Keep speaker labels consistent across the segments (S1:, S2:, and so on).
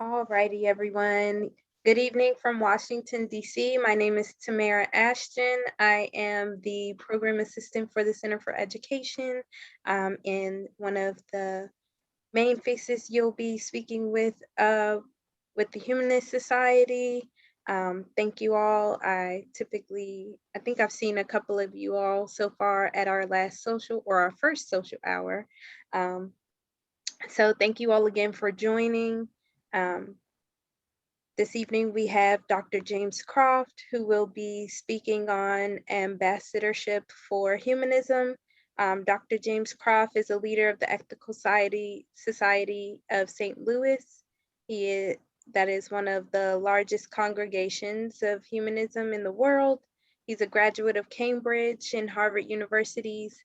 S1: All righty, everyone. Good evening from Washington, D.C. My name is Tamara Ashton. I am the program assistant for the Center for Education, and one of the main faces you'll be speaking with the Humanist Society. Thank you all. I think I've seen a couple of you all so far at our last social or our first social hour. So thank you all again for joining. Um, this evening we have Dr. James Croft, who will be speaking on ambassadorship for humanism. Dr. James Croft is a leader of the Ethical Society of St. Louis. That is one of the largest congregations of humanism in the world. He's a graduate of Cambridge and Harvard Universities.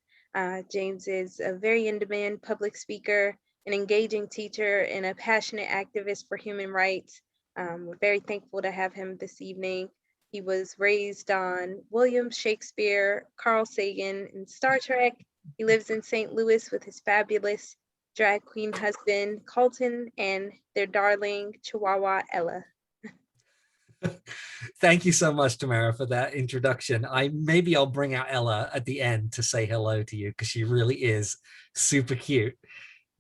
S1: James is a very in-demand public speaker, an engaging teacher, and a passionate activist for human rights. We're very thankful to have him this evening. He was raised on William Shakespeare, Carl Sagan, and Star Trek. He lives in St. Louis with his fabulous drag queen husband, Colton, and their darling Chihuahua, Ella.
S2: Thank you so much, Tamara, for that introduction. Maybe I'll bring out Ella at the end to say hello to you because she really is super cute.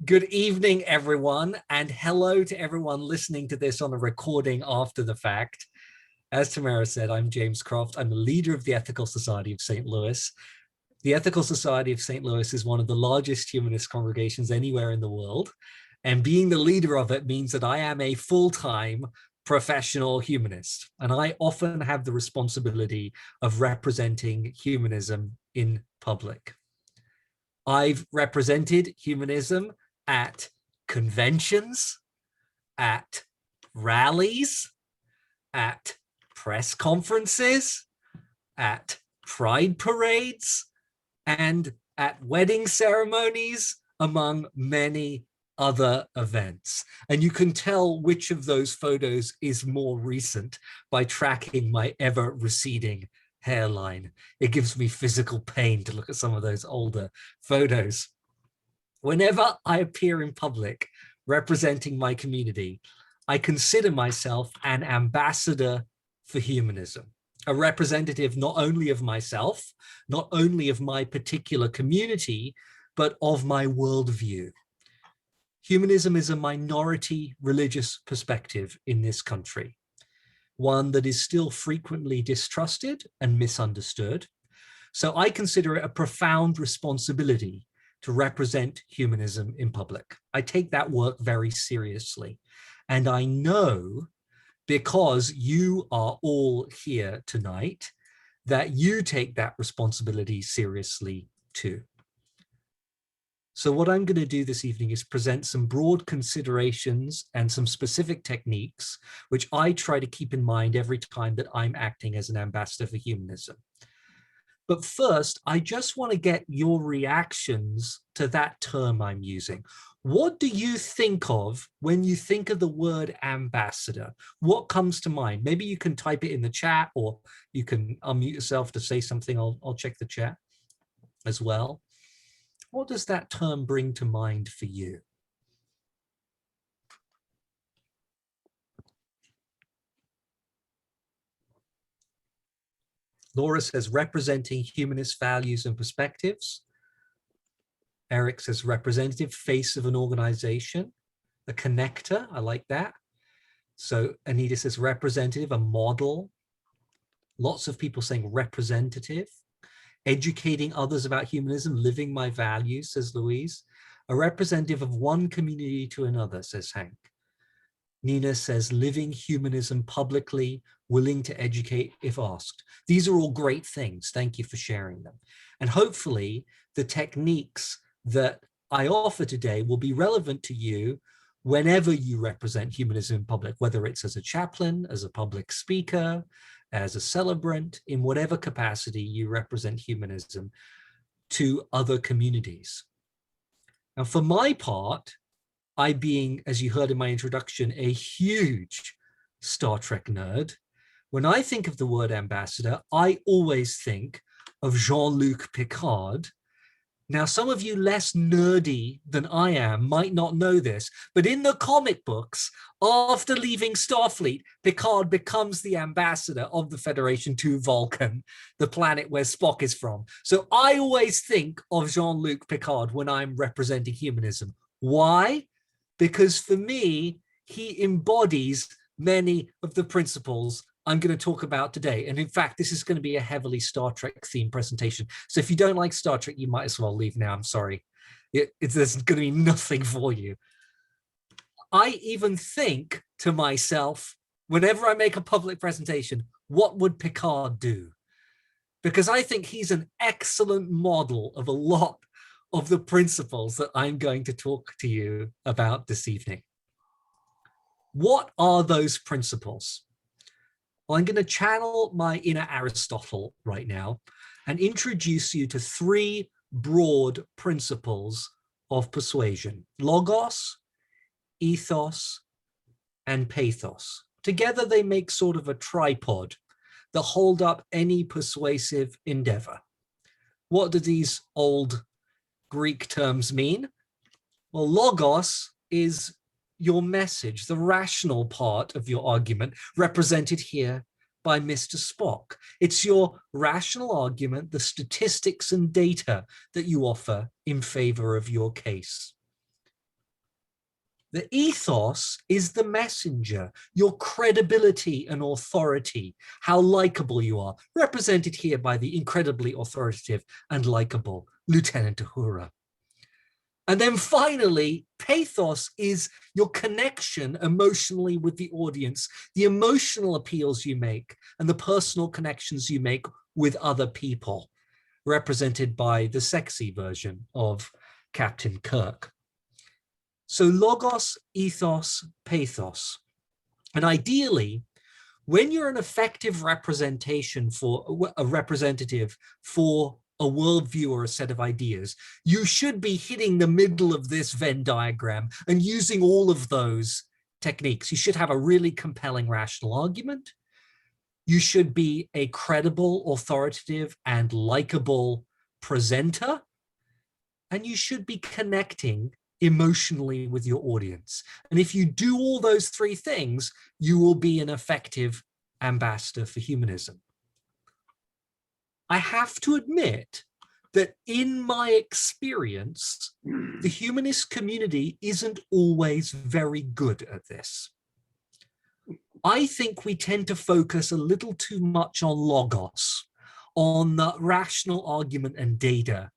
S2: Good evening, everyone, and hello to everyone listening to this on a recording after the fact. As Tamara said, I'm James Croft. I'm the leader of the Ethical Society of St. Louis. The Ethical Society of St. Louis is one of the largest humanist congregations anywhere in the world. And being the leader of it means that I am a full-time professional humanist. And I often have the responsibility of representing humanism in public. I've represented humanism at conventions, at rallies, at press conferences, at pride parades, and at wedding ceremonies, among many other events. And you can tell which of those photos is more recent by tracking my ever receding hairline. It gives me physical pain to look at some of those older photos. Whenever I appear in public representing my community, I consider myself an ambassador for humanism, a representative not only of myself, not only of my particular community, but of my worldview. Humanism is a minority religious perspective in this country, one that is still frequently distrusted and misunderstood. So I consider it a profound responsibility to represent humanism in public. I take that work very seriously. And I know, because you are all here tonight, that you take that responsibility seriously too. So what I'm going to do this evening is present some broad considerations and some specific techniques, which I try to keep in mind every time that I'm acting as an ambassador for humanism. But first, I just want to get your reactions to that term I'm using. What do you think of when you think of the word ambassador? What comes to mind? Maybe you can type it in the chat, or you can unmute yourself to say something. I'll check the chat as well. What does that term bring to mind for you? Laura says representing humanist values and perspectives. Eric says representative, face of an organization, a connector. I like that. So Anita says representative, a model. Lots of people saying representative. Educating others about humanism, living my values, says Louise. A representative of one community to another, says Hank. Nina says living humanism publicly, willing to educate if asked. These are all great things. Thank you for sharing them. And hopefully the techniques that I offer today will be relevant to you whenever you represent humanism in public, whether it's as a chaplain, as a public speaker, as a celebrant, in whatever capacity you represent humanism to other communities. Now, for my part, I being, as you heard in my introduction, a huge Star Trek nerd, when I think of the word ambassador, I always think of Jean-Luc Picard Now, some of you less nerdy than I am might not know this, but in the comic books, after leaving Starfleet, Picard becomes the ambassador of the Federation to Vulcan, the planet where Spock is from. So I always think of Jean-Luc Picard when I'm representing humanism. Why? Because for me, he embodies many of the principles I'm going to talk about today. And in fact, this is going to be a heavily Star Trek themed presentation. So if you don't like Star Trek, you might as well leave now. I'm sorry. There's going to be nothing for you. I even think to myself, whenever I make a public presentation, what would Picard do? Because I think he's an excellent model of a lot of the principles that I'm going to talk to you about this evening. What are those principles? Well, I'm going to channel my inner Aristotle right now and introduce you to three broad principles of persuasion: logos, ethos, and pathos. Together, they make sort of a tripod that hold up any persuasive endeavor. What do these old Greek terms mean? Well, logos is your message, the rational part of your argument, represented here by Mr. Spock. It's your rational argument, the statistics and data that you offer in favor of your case. The ethos is the messenger, your credibility and authority, how likable you are, represented here by the incredibly authoritative and likable Lieutenant Uhura. And then finally, pathos is your connection emotionally with the audience, the emotional appeals you make, and the personal connections you make with other people, represented by the sexy version of Captain Kirk. So logos, ethos, pathos. And ideally, when you're an effective representation for a representative for a worldview or a set of ideas, you should be hitting the middle of this Venn diagram and using all of those techniques. You should have a really compelling rational argument. You should be a credible, authoritative, and likable presenter. And you should be connecting emotionally with your audience. And if you do all those three things, you will be an effective ambassador for humanism. I have to admit that in my experience, the humanist community isn't always very good at this. I think we tend to focus a little too much on logos, on the rational argument and data,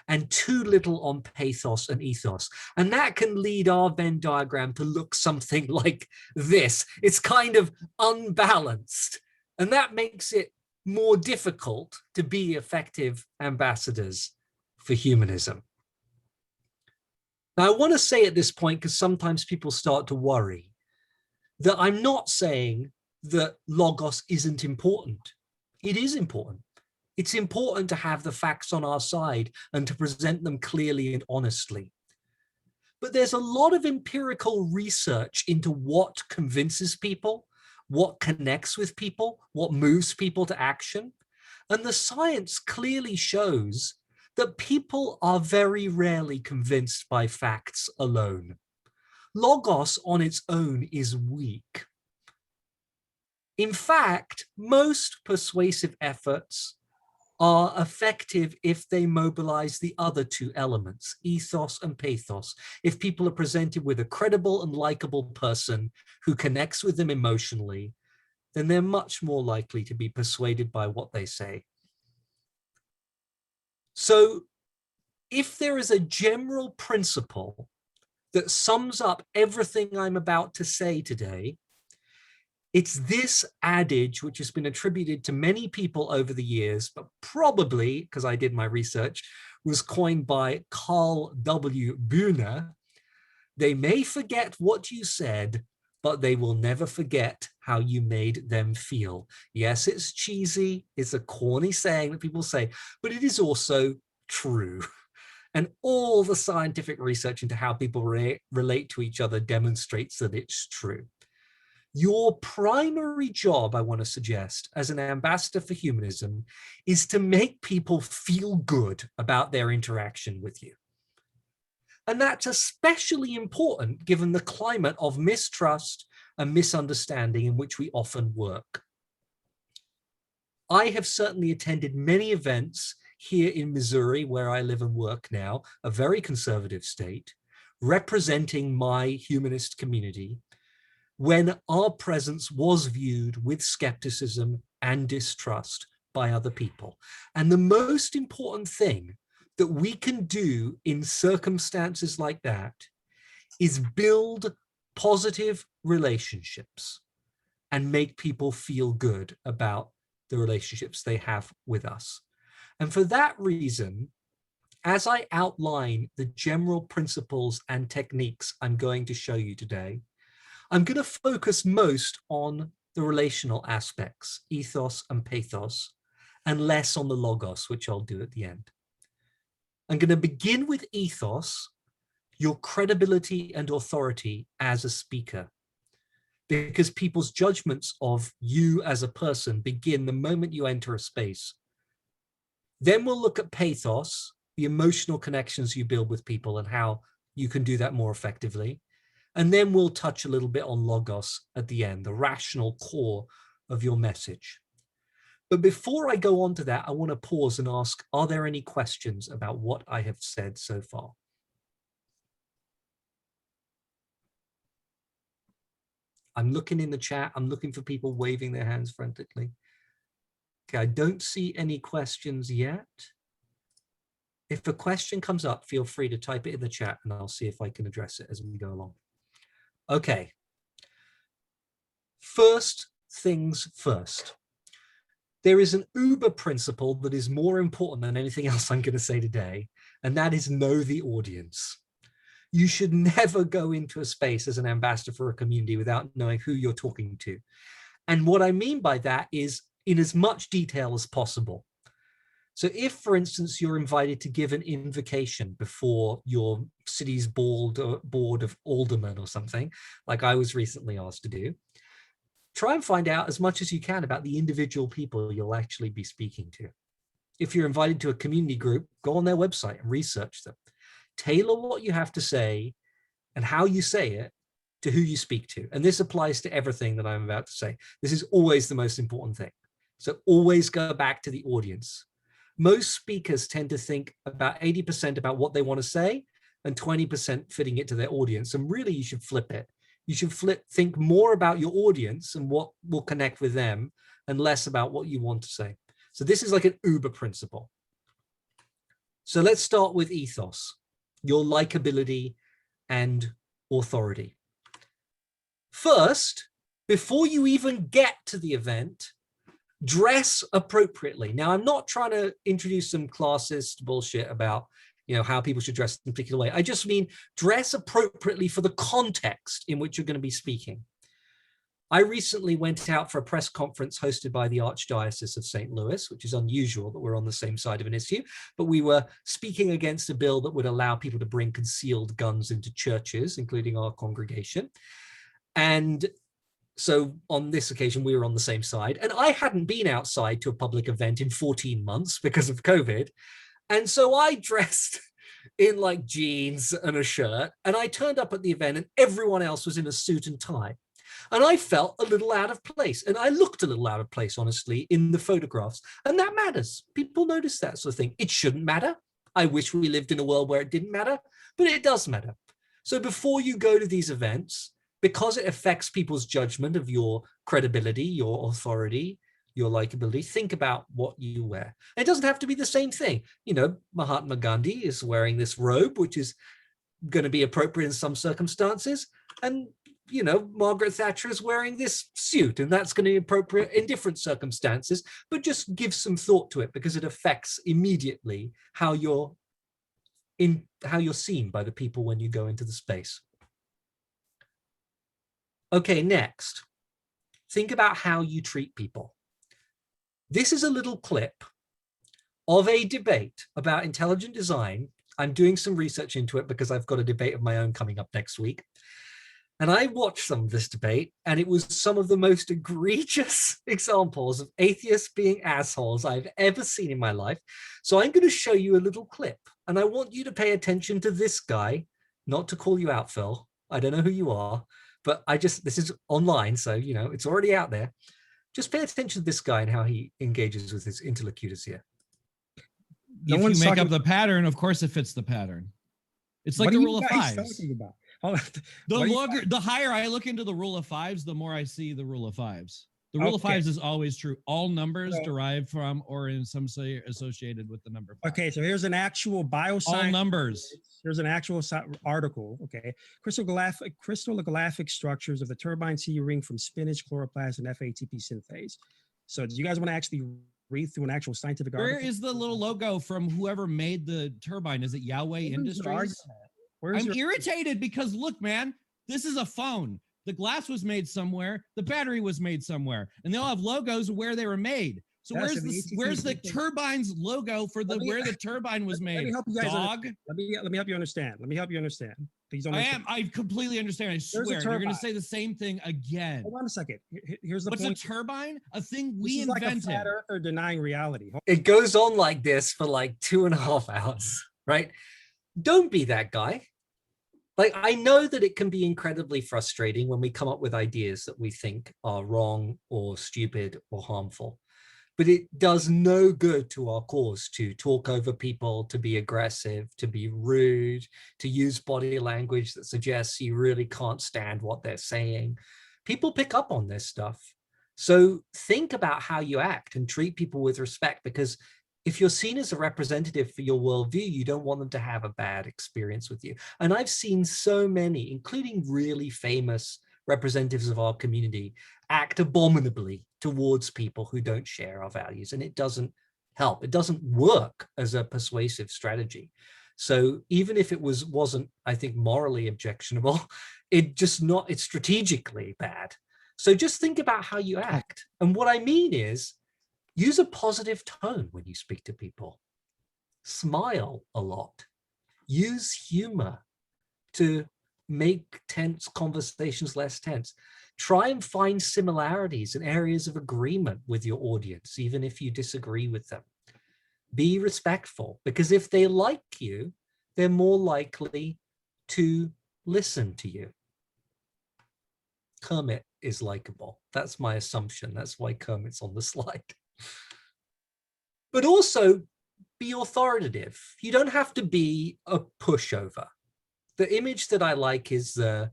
S2: and too little on pathos and ethos. And that can lead our Venn diagram to look something like this. It's kind of unbalanced, and that makes it more difficult to be effective ambassadors for humanism. Now, I want to say at this point, because sometimes people start to worry, that I'm not saying that logos isn't important. It is important. It's important to have the facts on our side and to present them clearly and honestly. But there's a lot of empirical research into what convinces people, what connects with people, what moves people to action. And the science clearly shows that people are very rarely convinced by facts alone. Logos on its own is weak. In fact, most persuasive efforts are effective if they mobilize the other two elements, ethos and pathos. If people are presented with a credible and likable person who connects with them emotionally, then they're much more likely to be persuaded by what they say. So if there is a general principle that sums up everything I'm about to say today, it's this adage, which has been attributed to many people over the years, but probably, because I did my research, was coined by Carl W. Bühner. They may forget what you said, but they will never forget how you made them feel. Yes, it's cheesy. It's a corny saying that people say, but it is also true. And all the scientific research into how people relate to each other demonstrates that it's true. Your primary job, I want to suggest, as an ambassador for humanism, is to make people feel good about their interaction with you. And that's especially important given the climate of mistrust and misunderstanding in which we often work. I have certainly attended many events here in Missouri, where I live and work now, a very conservative state, representing my humanist community, when our presence was viewed with skepticism and distrust by other people. And the most important thing that we can do in circumstances like that is build positive relationships and make people feel good about the relationships they have with us. And for that reason, as I outline the general principles and techniques I'm going to show you today, I'm going to focus most on the relational aspects, ethos and pathos, and less on the logos, which I'll do at the end. I'm going to begin with ethos, your credibility and authority as a speaker, because people's judgments of you as a person begin the moment you enter a space. Then we'll look at pathos, the emotional connections you build with people and how you can do that more effectively. And then we'll touch a little bit on logos at the end, the rational core of your message. But before I go on to that, I want to pause and ask, are there any questions about what I have said so far? I'm looking in the chat. I'm looking for people waving their hands frantically. Okay, I don't see any questions yet. If a question comes up, feel free to type it in the chat and I'll see if I can address it as we go along. Okay. First things first. There is an Uber principle that is more important than anything else I'm going to say today, and that is know the audience. You should never go into a space as an ambassador for a community without knowing who you're talking to. And what I mean by that is in as much detail as possible. So if, for instance, you're invited to give an invocation before your city's board of aldermen or something, like I was recently asked to do, try and find out as much as you can about the individual people you'll actually be speaking to. If you're invited to a community group, go on their website and research them. Tailor what you have to say and how you say it to who you speak to. And this applies to everything that I'm about to say. This is always the most important thing. So always go back to the audience. Most speakers tend to think about 80% about what they want to say and 20% fitting it to their audience. And really, you should flip it. You should think more about your audience and what will connect with them and less about what you want to say. So this is like an Uber principle. So let's start with ethos, your likability and authority. First, before you even get to the event, dress appropriately. Now, I'm not trying to introduce some classist bullshit about how people should dress in a particular way. I just mean dress appropriately for the context in which you're going to be speaking. I recently went out for a press conference hosted by the Archdiocese of St. Louis, which is unusual that we're on the same side of an issue, but we were speaking against a bill that would allow people to bring concealed guns into churches, including our congregation. And so on this occasion, we were on the same side. And I hadn't been outside to a public event in 14 months because of COVID. And so I dressed in like jeans and a shirt, and I turned up at the event and everyone else was in a suit and tie. And I felt a little out of place, and I looked a little out of place, honestly, in the photographs. And that matters. People notice that sort of thing. It shouldn't matter. I wish we lived in a world where it didn't matter, but it does matter. So before you go to these events, because it affects people's judgment of your credibility, your authority, your likability, think about what you wear. It doesn't have to be the same thing. Mahatma Gandhi is wearing this robe, which is going to be appropriate in some circumstances. And, Margaret Thatcher is wearing this suit, and that's going to be appropriate in different circumstances, but just give some thought to it because it affects immediately how you're seen by the people when you go into the space. Okay, next, think about how you treat people. This is a little clip of a debate about intelligent design. I'm doing some research into it because I've got a debate of my own coming up next week. And I watched some of this debate, and it was some of the most egregious examples of atheists being assholes I've ever seen in my life. So I'm going to show you a little clip, and I want you to pay attention to this guy, not to call you out, Phil. I don't know who you are, but this is online, so, it's already out there. Just pay attention to this guy and how he engages with his interlocutors here.
S3: If you make up the pattern, of course it fits the pattern. It's like the rule of fives. The higher I look into the rule of fives, the more I see the rule of fives. The rule of fives is always true. All numbers derive from or in some say associated with the number 5.
S4: Okay, so here's an actual bioscience.
S3: All numbers.
S4: Here's an actual article. Okay, crystallographic structures of the turbine C ring from spinach, chloroplast, and FATP synthase. So, do you guys want to actually read through an actual scientific article?
S3: Where is the little logo from whoever made the turbine? Is it Yahweh Industries? I'm irritated because look, man, this is a phone. The glass was made somewhere. The battery was made somewhere, and they all have logos of where they were made. So where's the turbine's logo for where the turbine was made? Let me help you guys.
S4: Let me help you understand. Please don't.
S3: I completely understand. I swear you're going to say the same thing again.
S4: Hold on a second. Here's the point.
S3: What's a turbine? A thing we invented. Like a
S4: flat earther denying reality.
S2: It goes on like this for like 2.5 hours, right? Don't be that guy. Like, I know that it can be incredibly frustrating when we come up with ideas that we think are wrong or stupid or harmful, but it does no good to our cause to talk over people, to be aggressive, to be rude, to use body language that suggests you really can't stand what they're saying. People pick up on this stuff. So think about how you act and treat people with respect, because if you're seen as a representative for your worldview, you don't want them to have a bad experience with you. And I've seen so many, including really famous representatives of our community, act abominably towards people who don't share our values. And it doesn't help. It doesn't work as a persuasive strategy. So even if it wasn't, I think, morally objectionable, it's strategically bad. So just think about how you act. And what I mean is, use a positive tone when you speak to people. Smile a lot. Use humor to make tense conversations less tense. Try and find similarities and areas of agreement with your audience, even if you disagree with them. Be respectful, because if they like you, they're more likely to listen to you. Kermit is likable. That's my assumption. That's why Kermit's on the slide. But also be authoritative. You don't have to be a pushover. The image that I like is the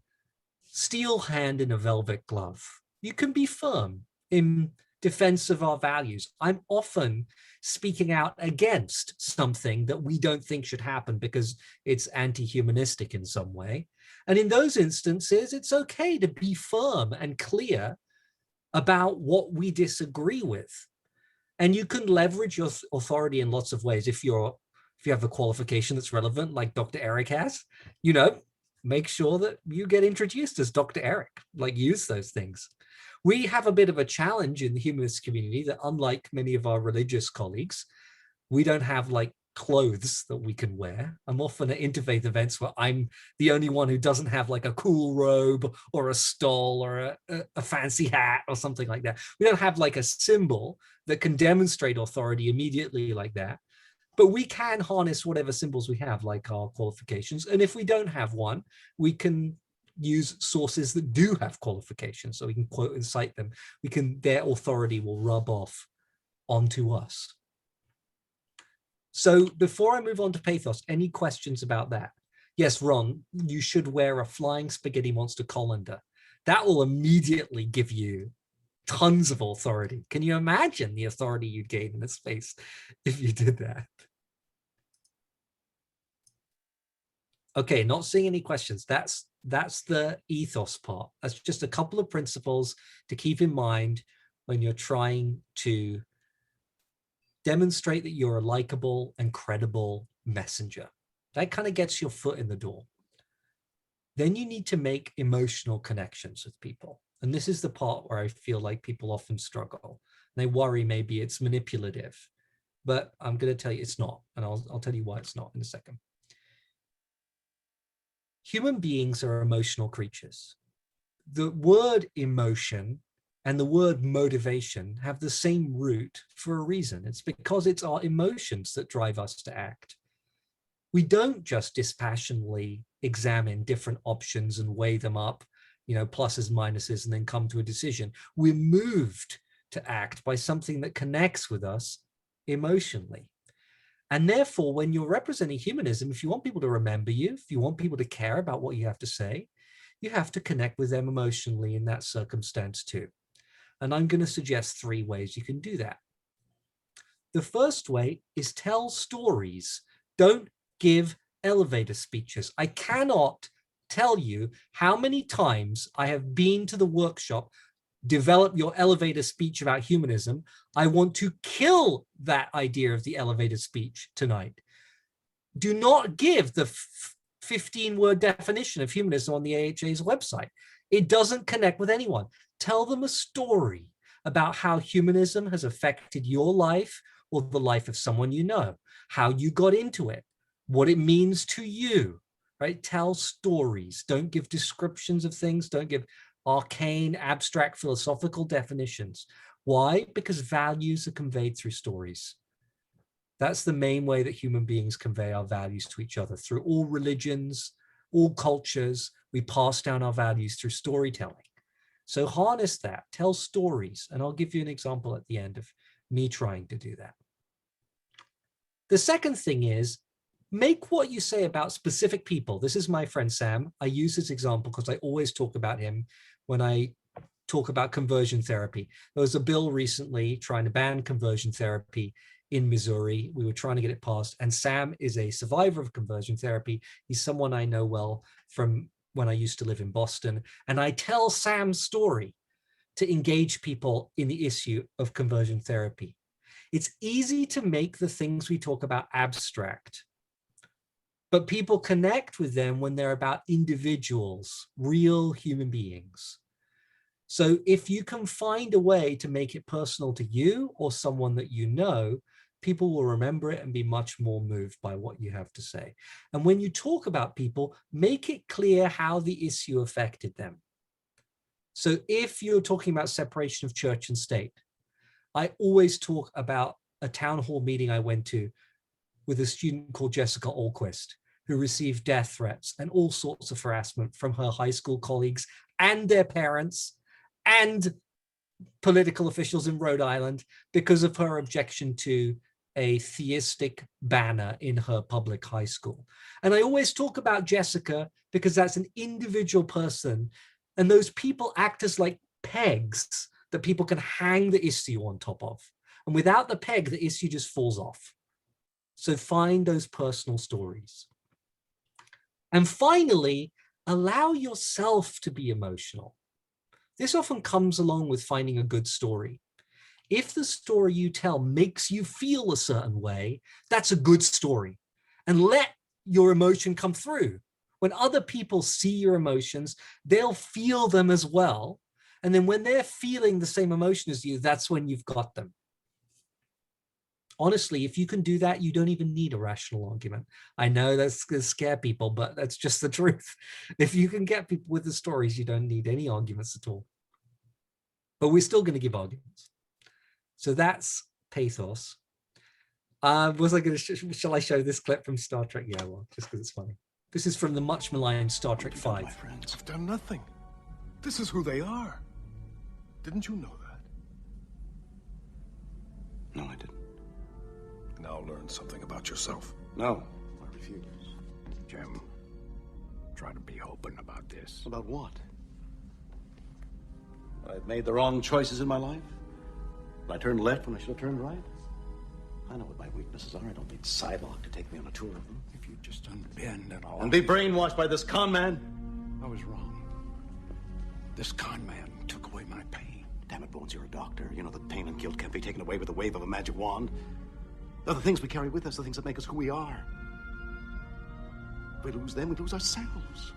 S2: steel hand in a velvet glove. You can be firm in defense of our values. I'm often speaking out against something that we don't think should happen because it's anti-humanistic in some way. And in those instances, it's okay to be firm and clear about what we disagree with. And you can leverage your authority in lots of ways. If you have a qualification that's relevant, like Dr. Eric has, make sure that you get introduced as Dr. Eric, use those things. We have a bit of a challenge in the humanist community that, unlike many of our religious colleagues, we don't have clothes that we can wear. I'm often at interfaith events where I'm the only one who doesn't have a cool robe or a stole or a fancy hat or something like that. We don't have a symbol that can demonstrate authority immediately like that. But we can harness whatever symbols we have, like our qualifications. And if we don't have one, we can use sources that do have qualifications. So we can quote and cite them. Their authority will rub off onto us. So before I move on to pathos, any questions about that? Yes, Ron, you should wear a flying spaghetti monster colander. That will immediately give you tons of authority. Can you imagine the authority you'd gain in a space if you did that? Okay, not seeing any questions. That's the ethos part. That's just a couple of principles to keep in mind when you're trying to demonstrate that you're a likable and credible messenger. That kind of gets your foot in the door. Then you need to make emotional connections with people. And this is the part where I feel like people often struggle. They worry maybe it's manipulative, but I'm going to tell you it's not. And I'll tell you why it's not in a second. Human beings are emotional creatures. the word emotion and the word motivation have the same root for a reason. It's because it's our emotions that drive us to act. We don't just dispassionately examine different options and weigh them up, pluses, minuses, and then come to a decision. We're moved to act by something that connects with us emotionally. And therefore, when you're representing humanism, if you want people to remember you, if you want people to care about what you have to say, you have to connect with them emotionally in that circumstance too. And I'm going to suggest 3 ways you can do that. The first way is tell stories. Don't give elevator speeches. I cannot tell you how many times I have been to the workshop, develop your elevator speech about humanism. I want to kill that idea of the elevator speech tonight. Do not give the 15-word definition of humanism on the AHA's website. It doesn't connect with anyone. Tell them a story about how humanism has affected your life or the life of someone you know, how you got into it, what it means to you, right? Tell stories. Don't give descriptions of things. Don't give arcane, abstract, philosophical definitions. Why? Because values are conveyed through stories. That's the main way that human beings convey our values to each other. Through all religions, all cultures, we pass down our values through storytelling. So harness that, tell stories, and I'll give you an example at the end of me trying to do that. The second thing is, make what you say about specific people. This is my friend Sam. I use this example because I always talk about him when I talk about conversion therapy. There was a bill recently trying to ban conversion therapy in Missouri. We were trying to get it passed, and Sam is a survivor of conversion therapy. He's someone I know well from when I used to live in Boston, and I tell Sam's story to engage people in the issue of conversion therapy. It's easy to make the things we talk about abstract, but people connect with them when they're about individuals, real human beings. So if you can find a way to make it personal to you or someone that you know, people will remember it and be much more moved by what you have to say. And when you talk about people, make it clear how the issue affected them. So if you're talking about separation of church and state, I always talk about a town hall meeting I went to with a student called Jessica Alquist, who received death threats and all sorts of harassment from her high school colleagues and their parents and political officials in Rhode Island because of her objection to a theistic banner in her public high school. And I always talk about Jessica because that's an individual person, and those people act as like pegs that people can hang the issue on top of. And without the peg, the issue just falls off. So find those personal stories. And finally, allow yourself to be emotional. This often comes along with finding a good story. If the story you tell makes you feel a certain way, that's a good story. And let your emotion come through. When other people see your emotions, they'll feel them as well. And then when they're feeling the same emotion as you, that's when you've got them. Honestly, if you can do that, you don't even need a rational argument. I know that's going to scare people, but that's just the truth. If you can get people with the stories, you don't need any arguments at all. But we're still going to give arguments. So that's pathos. Was I going to, shall I show this clip from Star Trek? Yeah, well, just because it's funny. This is from the much maligned Star Trek V.
S5: My friends have done nothing. This is who they are. Didn't you know that?
S6: No, I didn't.
S5: Now learn something about yourself.
S6: No, I refuse.
S7: Jim, try to be open about this.
S6: About what? I've made the wrong choices in my life? I turned left when I should have turned right? I know what my weaknesses are. I don't need Psylocke to take me on a tour of them.
S7: If you just unbend and all.
S6: And be brainwashed by this con man?
S7: I was wrong. This con man took away my pain.
S6: Damn it, Bones, you're a doctor. You know that pain and guilt can't be taken away with the wave of a magic wand. They're the things we carry with us, the things that make us who we are. If we lose them, we lose ourselves.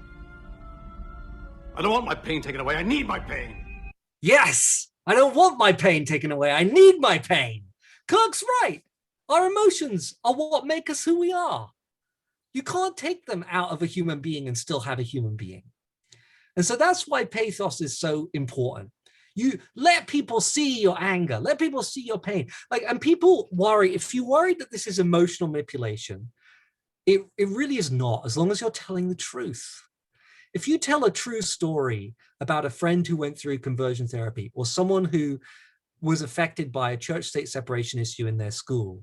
S6: I don't want my pain taken away. I need my pain.
S2: Yes, I don't want my pain taken away. I need my pain. Kirk's right. Our emotions are what make us who we are. You can't take them out of a human being and still have a human being. And so that's why pathos is so important. You let people see your anger, let people see your pain. Like, and people worry, if you worry that this is emotional manipulation, it really is not, as long as you're telling the truth. If you tell a true story about a friend who went through conversion therapy, or someone who was affected by a church-state separation issue in their school,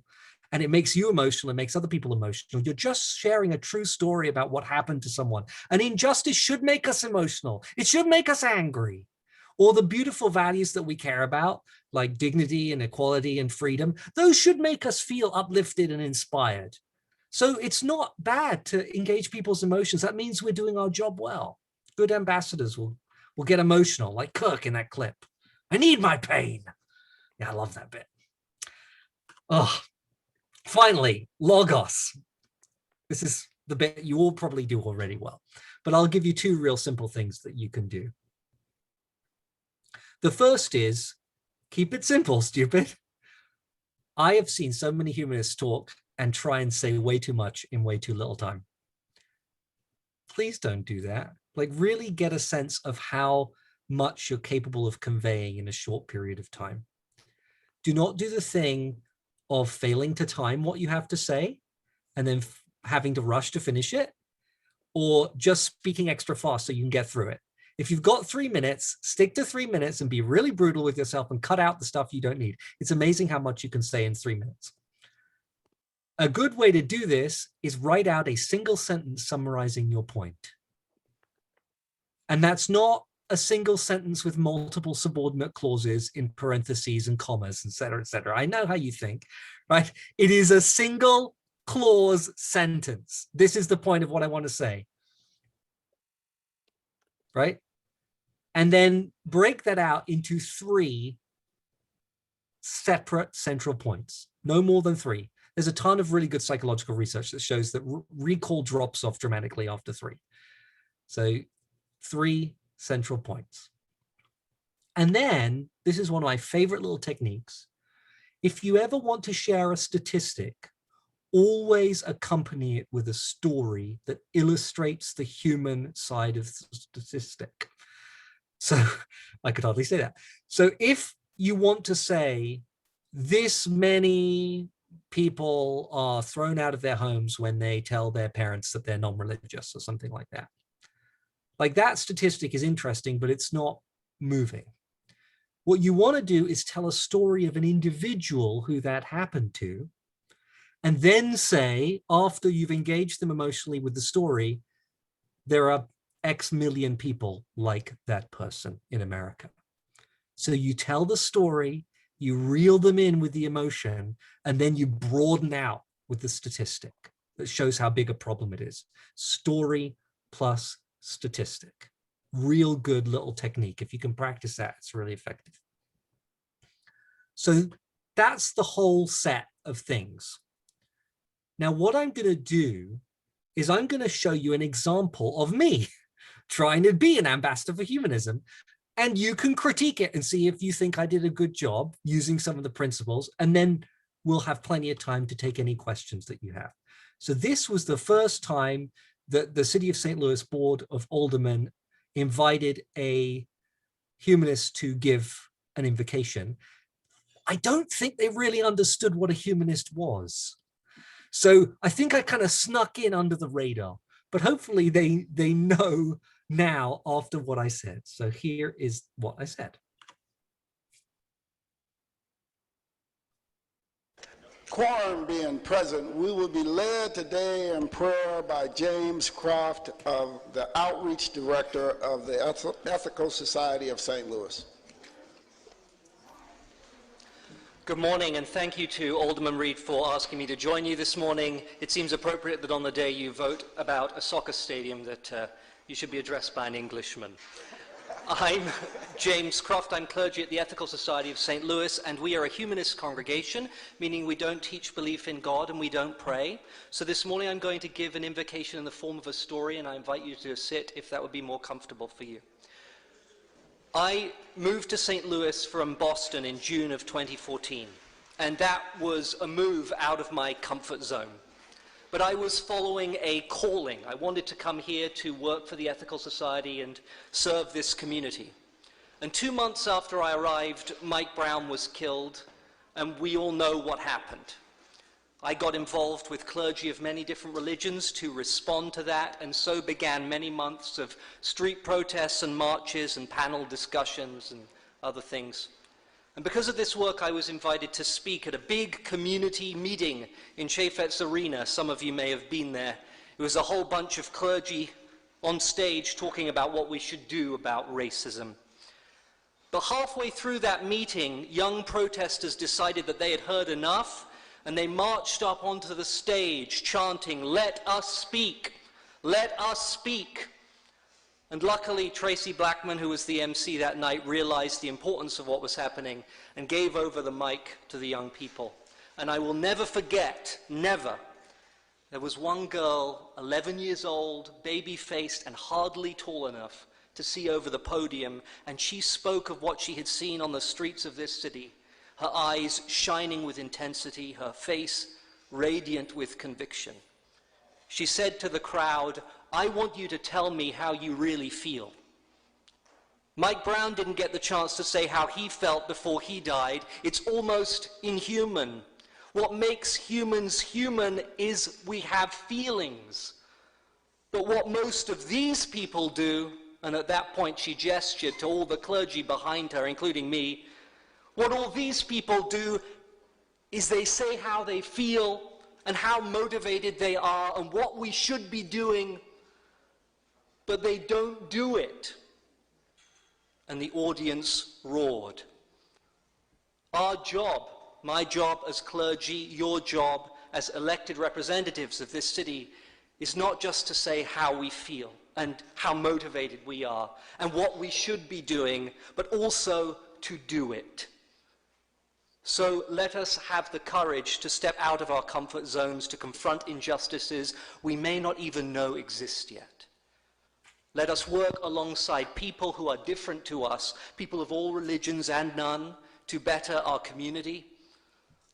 S2: and it makes you emotional, it makes other people emotional, you're just sharing a true story about what happened to someone. An injustice should make us emotional. It should make us angry. All the beautiful values that we care about, like dignity and equality and freedom, those should make us feel uplifted and inspired. So it's not bad to engage people's emotions. That means we're doing our job well. Good ambassadors will get emotional, like Kirk in that clip. I need my pain. Yeah, I love that bit. Oh, finally, logos. This is the bit you all probably do already well, but I'll give you two real simple things that you can do. The first is, keep it simple, stupid. I have seen so many humanists talk and try and say way too much in way too little time. Please don't do that. Like, really get a sense of how much you're capable of conveying in a short period of time. Do not do the thing of failing to time what you have to say and then having to rush to finish it, or just speaking extra fast so you can get through it. If you've got 3 minutes, stick to 3 minutes and be really brutal with yourself and cut out the stuff you don't need. It's amazing how much you can say in 3 minutes. A good way to do this is write out a single sentence summarizing your point. And that's not a single sentence with multiple subordinate clauses in parentheses and commas, et cetera, et cetera. I know how you think, right? It is a single clause sentence. This is the point of what I want to say, right? And then break that out into 3 separate central points, no more than 3. There's a ton of really good psychological research that shows that recall drops off dramatically after 3. So 3 central points. And then, this is one of my favorite little techniques. If you ever want to share a statistic, always accompany it with a story that illustrates the human side of the statistic. So I could hardly say that. So if you want to say this many people are thrown out of their homes when they tell their parents that they're non-religious or something like that. Like, that statistic is interesting, but it's not moving. What you want to do is tell a story of an individual who that happened to, and then say, after you've engaged them emotionally with the story, there are X million people like that person in America. So you tell the story, you reel them in with the emotion, and then you broaden out with the statistic that shows how big a problem it is. Story plus statistic. Real good little technique. If you can practice that, it's really effective. So that's the whole set of things. Now, what I'm going to do is I'm going to show you an example of me trying to be an ambassador for humanism. And you can critique it and see if you think I did a good job using some of the principles, and then we'll have plenty of time to take any questions that you have. So this was the first time that the City of St. Louis Board of Aldermen invited a humanist to give an invocation. I don't think they really understood what a humanist was. So I think I kind of snuck in under the radar, but hopefully they know now after what I said. So here is what I said.
S8: Quorum being present, we will be led today in prayer by James Croft, of the Outreach Director of the Ethical Society of St. Louis.
S9: Good morning, and thank you to Alderman Reed for asking me to join you this morning. It seems appropriate that on the day you vote about a soccer stadium that you should be addressed by an Englishman. I'm James Croft. I'm clergy at the Ethical Society of St. Louis, and we are a humanist congregation, meaning we don't teach belief in God and we don't pray. So this morning I'm going to give an invocation in the form of a story, and I invite you to sit if that would be more comfortable for you. I moved to St. Louis from Boston in June of 2014, and that was a move out of my comfort zone. but I was following a calling. I wanted to come here to work for the Ethical Society and serve this community. And 2 months after I arrived, Mike Brown was killed, and we all know what happened. I got involved with clergy of many different religions to respond to that, and so began many months of street protests and marches and panel discussions and other things. And because of this work, I was invited to speak at a big community meeting in Chaifetz Arena. Some of you may have been there. It was a whole bunch of clergy on stage talking about what we should do about racism. But halfway through that meeting, young protesters decided that they had heard enough, and they marched up onto the stage chanting, "Let us speak, let us speak." And luckily, Tracy Blackman, who was the MC that night, realized the importance of what was happening and gave over the mic to the young people. And I will never forget, never, there was one girl, 11 years old, baby-faced and hardly tall enough to see over the podium, and she spoke of what she had seen on the streets of this city, her eyes shining with intensity, her face radiant with conviction. She said to the crowd, "I want you to tell me how you really feel." Mike Brown didn't get the chance to say how he felt before he died. It's almost inhuman. What makes humans human is we have feelings. But what most of these people do, and at that point she gestured to all the clergy behind her, including me, what all these people do is they say how they feel and how motivated they are and what we should be doing, but they don't do it. And the audience roared. Our job, my job as clergy, your job as elected representatives of this city, is not just to say how we feel and how motivated we are and what we should be doing, but also to do it. So let us have the courage to step out of our comfort zones to confront injustices we may not even know exist yet. Let us work alongside people who are different to us, people of all religions and none, to better our community.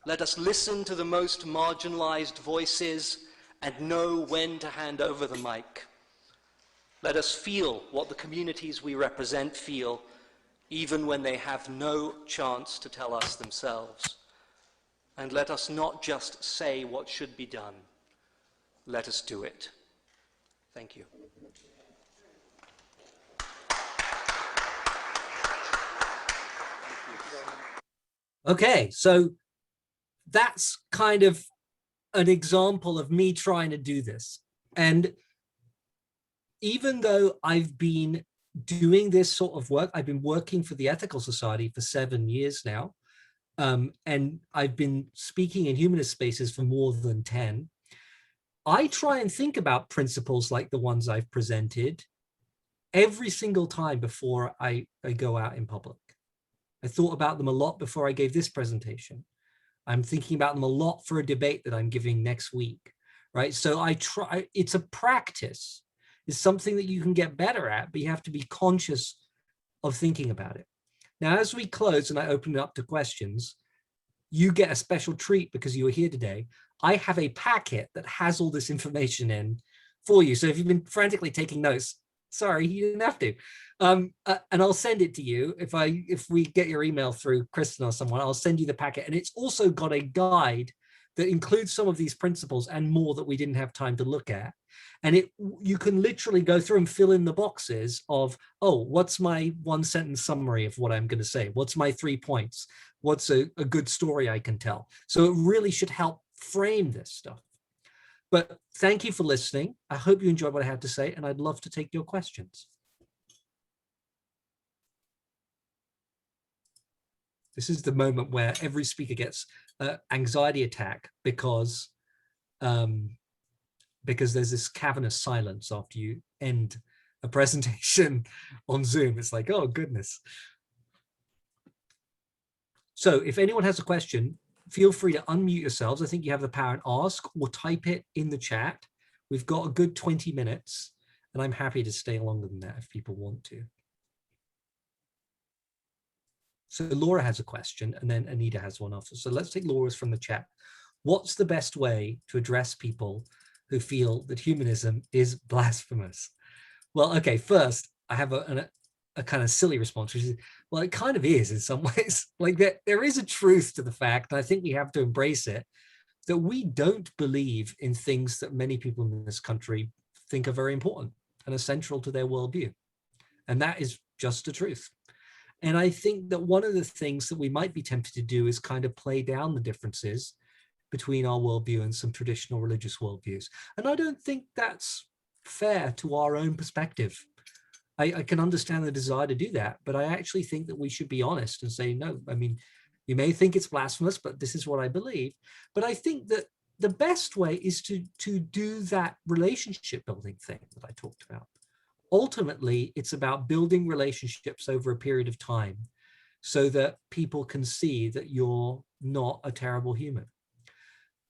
S9: Let us listen to the most marginalized voices and know when to hand over the mic. Let us feel what the communities we represent feel, even when they have no chance to tell us themselves. And let us not just say what should be done. Let us do it. Thank you.
S2: Okay, so that's kind of an example of me trying to do this. And even though I've been doing this sort of work, I've been working for the Ethical Society for 7 years now, and I've been speaking in humanist spaces for more than 10. I try and think about principles like the ones I've presented every single time before I go out in public. I thought about them a lot before I gave this presentation. I'm thinking about them a lot for a debate that I'm giving next week, right? So I try, it's a practice. It's something that you can get better at, but you have to be conscious of thinking about it. Now, as we close and I open it up to questions, you get a special treat because you are here today. I have a packet that has all this information in for you. So if you've been frantically taking notes, sorry, you didn't have to. And I'll send it to you. If we get your email through Kristen or someone, I'll send you the packet. And it's also got a guide that includes some of these principles and more that we didn't have time to look at. And you can literally go through and fill in the boxes of, oh, what's my 1-sentence summary of what I'm going to say? What's my 3 points? What's a good story I can tell? So it really should help frame this stuff. But thank you for listening. I hope you enjoyed what I had to say, and I'd love to take your questions. This is the moment where every speaker gets an anxiety attack because there's this cavernous silence after you end a presentation on Zoom. It's like, oh, goodness. So if anyone has a question, feel free to unmute yourselves. I think you have the power and ask or type it in the chat. We've got a good 20 minutes, and I'm happy to stay longer than that if people want to. So Laura has a question, and then Anita has one after. So let's take Laura's from the chat. What's the best way to address people who feel that humanism is blasphemous. Well, okay, first I have a kind of silly response, which is, well, it kind of is in some ways. Like there is a truth to the fact, and I think we have to embrace it, that we don't believe in things that many people in this country think are very important and are central to their worldview. And that is just the truth. And I think that one of the things that we might be tempted to do is kind of play down the differences between our worldview and some traditional religious worldviews. And I don't think that's fair to our own perspective. I can understand the desire to do that, but I actually think that we should be honest and say, no, I mean, you may think it's blasphemous, but this is what I believe. But I think that the best way is to do that relationship building thing that I talked about. Ultimately, it's about building relationships over a period of time so that people can see that you're not a terrible human.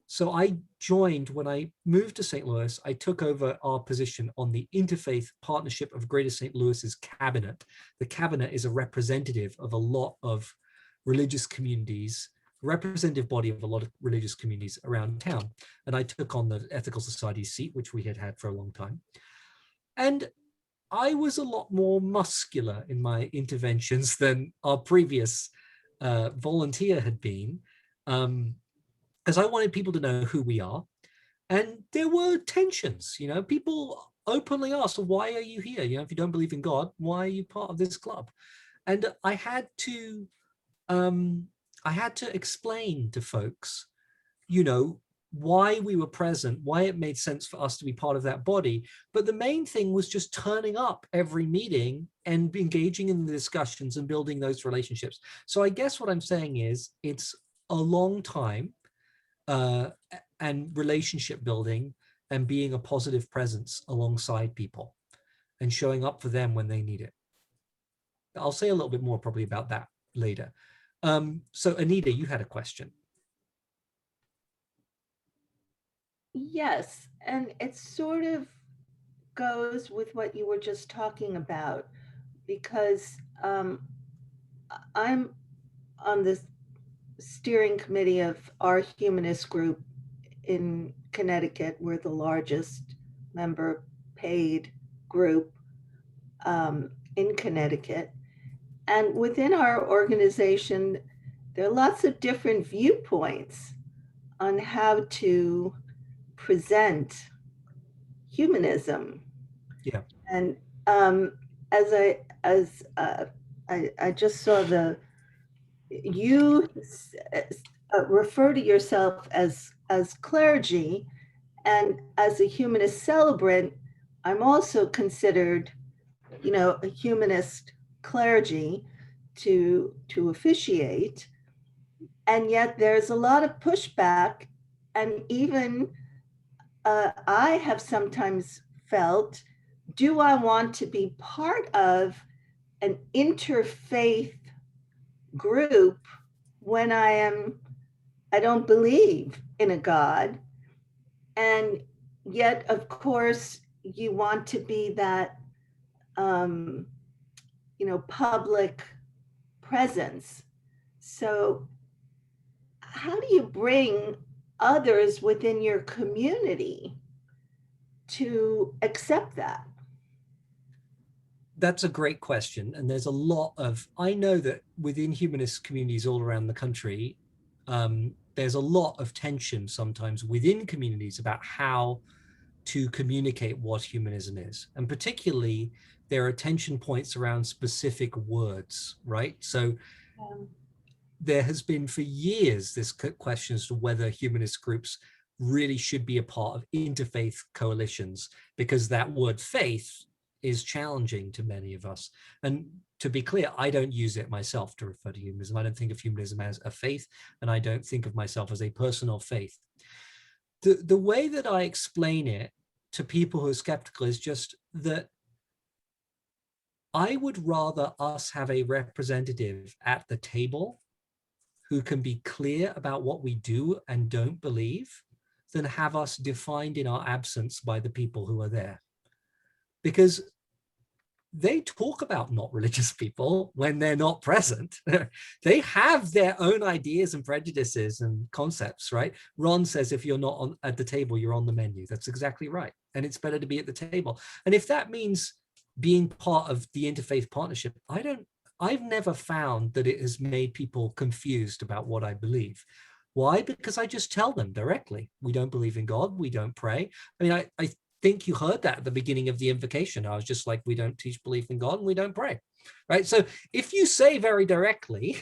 S2: So I joined, when I moved to St. Louis, I took over our position on the Interfaith Partnership of Greater St. Louis's cabinet. The cabinet is a representative of a lot of religious communities, representative body of a lot of religious communities around town. And I took on the Ethical Society's seat, which we had had for a long time. And I was a lot more muscular in my interventions than our previous volunteer had been, because I wanted people to know who we are. And there were tensions, you know, people openly asked, why are you here? You know, if you don't believe in God, why are you part of this club? And I had to explain to folks, you know, why we were present, why it made sense for us to be part of that body. But the main thing was just turning up every meeting and engaging in the discussions and building those relationships. So I guess what I'm saying is it's a long time and relationship building and being a positive presence alongside people and showing up for them when they need it. I'll say a little bit more probably about that later. So Anita, you had a question.
S10: Yes, and it sort of goes with what you were just talking about, because I'm on the steering committee of our humanist group in Connecticut. We're the largest member paid group in Connecticut. And within our organization, there are lots of different viewpoints on how to present humanism.
S2: Yeah.
S10: And as I just saw you refer to yourself as clergy, and as a humanist celebrant, I'm also considered, you know, a humanist clergy to officiate. And yet there's a lot of pushback, and even I have sometimes felt, do I want to be part of an interfaith group when I don't believe in a God? And yet, of course, you want to be that, you know, public presence. So how do you bring others within your community to accept that?
S2: That's a great question. And there's a lot of, I know that within humanist communities all around the country, there's a lot of tension sometimes within communities about how to communicate what humanism is. And particularly, there are tension points around specific words, right? So there has been for years this question as to whether humanist groups really should be a part of interfaith coalitions, because that word faith is challenging to many of us. And to be clear, I don't use it myself to refer to humanism. I don't think of humanism as a faith, and I don't think of myself as a person of faith. The way that I explain it to people who are skeptical is just that I would rather us have a representative at the table who can be clear about what we do and don't believe than have us defined in our absence by the people who are there. Because they talk about not religious people when they're not present. They have their own ideas and prejudices and concepts, right? Ron says, if you're not at the table, you're on the menu. That's exactly right. And it's better to be at the table. And if that means being part of the interfaith partnership, I've never found that it has made people confused about what I believe. Why? Because I just tell them directly, we don't believe in God, we don't pray. I mean, I think you heard that at the beginning of the invocation. I was just like, we don't teach belief in God and we don't pray, right? So if you say very directly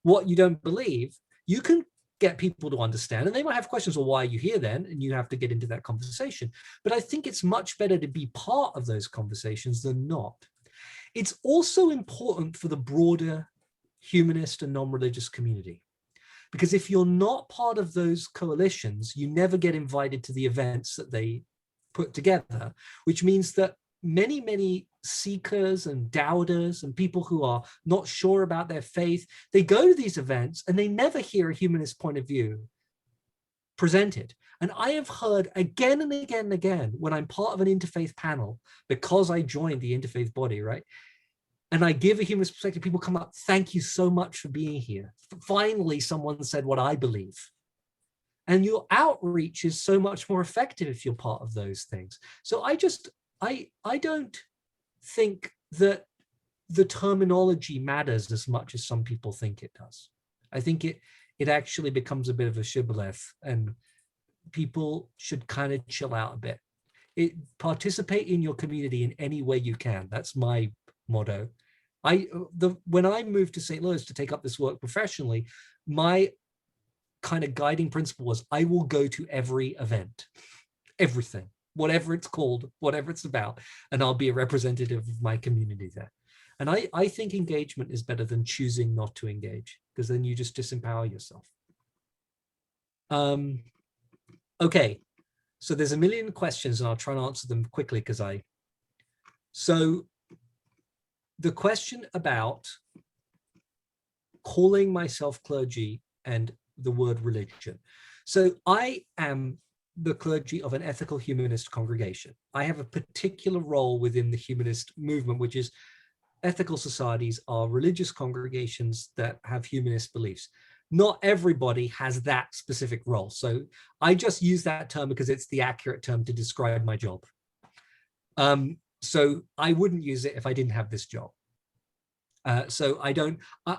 S2: what you don't believe, you can get people to understand, and they might have questions, well, why are you here then? And you have to get into that conversation. But I think it's much better to be part of those conversations than not. It's also important for the broader humanist and non-religious community, because if you're not part of those coalitions, you never get invited to the events that they put together, which means that many seekers and doubters and people who are not sure about their faith, they go to these events and they never hear a humanist point of view presented. And I have heard again and again and again, when I'm part of an interfaith panel, because I joined the interfaith body, right? And I give a humanist perspective, people come up, thank you so much for being here. Finally, someone said what I believe. And your outreach is so much more effective if you're part of those things. So I don't think that the terminology matters as much as some people think it does. I think it actually becomes a bit of a shibboleth, and people should kind of chill out a bit. Participate in your community in any way you can. That's my motto. When I moved to St. Louis to take up this work professionally, my kind of guiding principle was I will go to every event, everything, whatever it's called, whatever it's about, and I'll be a representative of my community there. And I think engagement is better than choosing not to engage, because then you just disempower yourself. Okay, so there's a million questions and I'll try and answer them quickly so the question about calling myself clergy and the word religion. So I am the clergy of an ethical humanist congregation. I have a particular role within the humanist movement, which is ethical societies are religious congregations that have humanist beliefs. Not everybody has that specific role. So I just use that term because it's the accurate term to describe my job. So I wouldn't use it if I didn't have this job. So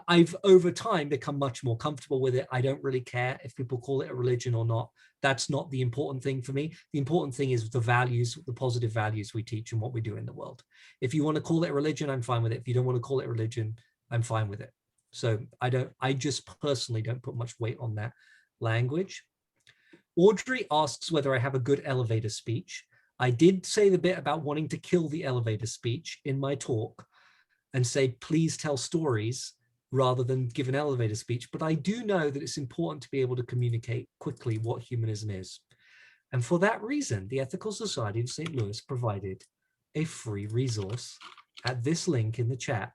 S2: I've over time become much more comfortable with it. I don't really care if people call it a religion or not. That's not the important thing for me. The important thing is the values, the positive values we teach and what we do in the world. If you want to call it a religion, I'm fine with it. If you don't want to call it a religion, I'm fine with it. So I just personally don't put much weight on that language. Audrey asks whether I have a good elevator speech. I did say the bit about wanting to kill the elevator speech in my talk and say, please tell stories rather than give an elevator speech. But I do know that it's important to be able to communicate quickly what humanism is. And for that reason, the Ethical Society of St. Louis provided a free resource at this link in the chat.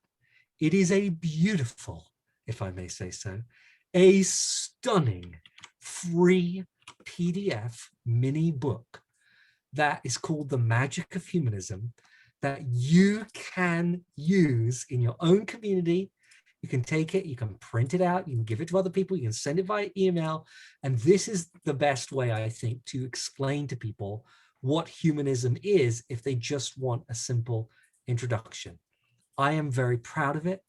S2: It is a beautiful, if I may say so, a stunning free PDF mini book that is called The Magic of Humanism, that you can use in your own community. You can take it, you can print it out, you can give it to other people, you can send it via email. And this is the best way, I think, to explain to people what humanism is if they just want a simple introduction. I am very proud of it.